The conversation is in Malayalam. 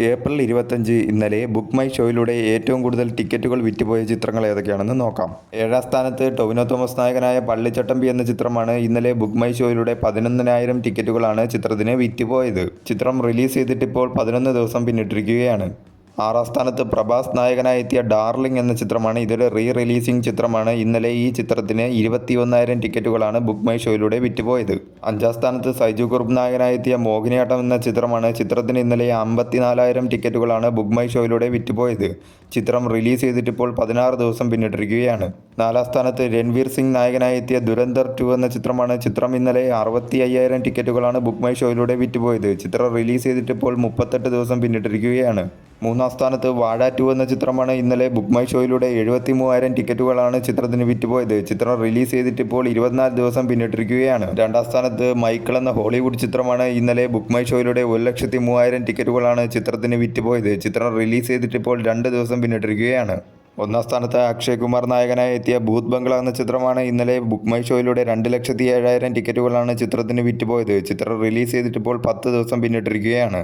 ഏപ്രിൽ 25 ഇന്നലെ ബുക്ക് മൈ ഷോയിലൂടെ ഏറ്റവും കൂടുതൽ ടിക്കറ്റുകൾ വിറ്റുപോയ ചിത്രങ്ങൾ ഏതൊക്കെയാണെന്ന് നോക്കാം. 7ാം സ്ഥാനത്ത് ടൊവിനോ തോമസ് നായകനായ പള്ളിച്ചട്ടമ്പി എന്ന ചിത്രമാണ്. ഇന്നലെ ബുക്ക് മൈ ഷോയിലൂടെ 11,000 ടിക്കറ്റുകളാണ് ചിത്രത്തിന് വിറ്റുപോയത്. ചിത്രം റിലീസ് ചെയ്തിട്ടിപ്പോൾ 11 ദിവസം പിന്നിട്ടിരിക്കുകയാണ്. 6ാം സ്ഥാനത്ത് പ്രഭാസ് നായകനായി എത്തിയ ഡാർലിംഗ് എന്ന ചിത്രമാണ്. ഇതൊരു റിലീസിംഗ് ചിത്രമാണ്. ഇന്നലെ ഈ ചിത്രത്തിന് 21,000 ടിക്കറ്റുകളാണ് ബുക്ക് മൈ ഷോയിലൂടെ വിറ്റുപോയത്. 5ാം സ്ഥാനത്ത് സൈജു കുറുപ്പ് നായകനായി എത്തിയ മോഹിനിയാട്ടം എന്ന ചിത്രമാണ്. ചിത്രത്തിന് ഇന്നലെ 54,000 ടിക്കറ്റുകളാണ് ബുക്ക് മൈ ഷോയിലൂടെ വിറ്റുപോയത്. ചിത്രം റിലീസ് ചെയ്തിട്ടിപ്പോൾ 16 ദിവസം പിന്നിട്ടിരിക്കുകയാണ്. 4ാം സ്ഥാനത്ത് രൺവീർ സിംഗ് നായകനായി എത്തിയ ദുരന്തർ 2 എന്ന ചിത്രമാണ്. ചിത്രം ഇന്നലെ 65,000 ടിക്കറ്റുകളാണ് ബുക്ക് മൈ ഷോയിലൂടെ വിറ്റുപോയത്. ചിത്രം റിലീസ് ചെയ്തിട്ടിപ്പോൾ 38 ദിവസം പിന്നിട്ടിരിക്കുകയാണ്. 3ാം സ്ഥാനത്ത് വാഴ 2 എന്ന ചിത്രമാണ്. ഇന്നലെ ബുക്ക് മൈ ഷോയിലൂടെ 73,000 ടിക്കറ്റുകളാണ് ചിത്രത്തിന് വിറ്റുപോയത്. ചിത്രം റിലീസ് ചെയ്തിട്ടിപ്പോൾ 24 ദിവസം പിന്നിട്ടിരിക്കുകയാണ്. 2ാം സ്ഥാനത്ത് മൈക്കിൾ എന്ന ഹോളിവുഡ് ചിത്രമാണ്. ഇന്നലെ ബുക്ക് മൈ ഷോയിലൂടെ 1,03,000 ടിക്കറ്റുകളാണ് ചിത്രത്തിന് വിറ്റുപോയത്. ചിത്രം റിലീസ് ചെയ്തിട്ടിപ്പോൾ 2 ദിവസം പിന്നിട്ടിരിക്കുകയാണ്. 1ാം സ്ഥാനത്ത് അക്ഷയ് കുമാർ നായകനായി എത്തിയ ഭൂത് ബംഗ്ല എന്ന ചിത്രമാണ്. ഇന്നലെ ബുക്ക് മൈ ഷോയിലൂടെ 2,07,000 ടിക്കറ്റുകളാണ് ചിത്രത്തിന് വിറ്റുപോയത്. ചിത്രം റിലീസ് ചെയ്തിട്ടിപ്പോൾ 10 ദിവസം പിന്നിട്ടിരിക്കുകയാണ്.